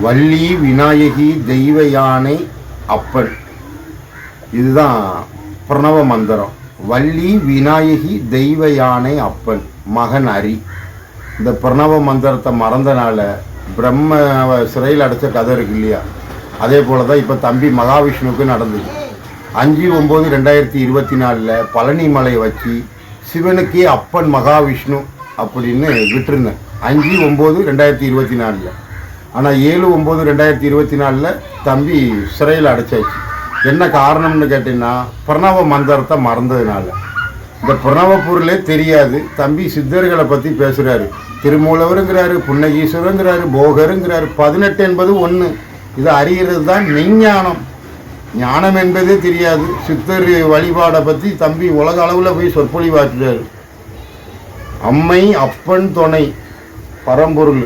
வள்ளி விநாயகி தெய்வ யானை அப்பன். இதுதான் பிரணவ மந்திரம். வள்ளி விநாயகி தெய்வ யானை அப்பன், மகன் ஹரி. இந்த பிரணவ மந்திரத்தை மறந்தனால பிரம்ம சிறையில் அடைச்ச கதை இருக்கு இல்லையா, அதே போல தான் இப்போ தம்பி மகாவிஷ்ணுவுக்கு நடந்தது. 5/9/2024 பழனி மலை வச்சு சிவனுக்கே அப்பன் மகாவிஷ்ணு அப்படின்னு விட்டுருந்தேன். 5/9/2024. ஆனால் 7/9/2024 தம்பி சிறையில் அடைச்சாச்சு. என்ன காரணம்னு கேட்டீங்கன்னா, பிரணவ மந்திரத்தை மறந்ததுனால. இந்த பிரணவ பொருளே தெரியாது. தம்பி சித்தர்களை பற்றி பேசுகிறாரு. திருமூலவருங்கிறாரு, புன்னகீஸ்வரங்கிறாரு, போகருங்கிறாரு. 18 என்பது 1. இதை அறிகிறது தான் மெய்ஞானம். ஞானம் என்பதே தெரியாது. சித்தர் வழிபாடை பற்றி தம்பி உலக அளவில் போய் சொற்பொழிவாற்றுறாரு. அம்மை அப்பன் துணை பரம்பொருள்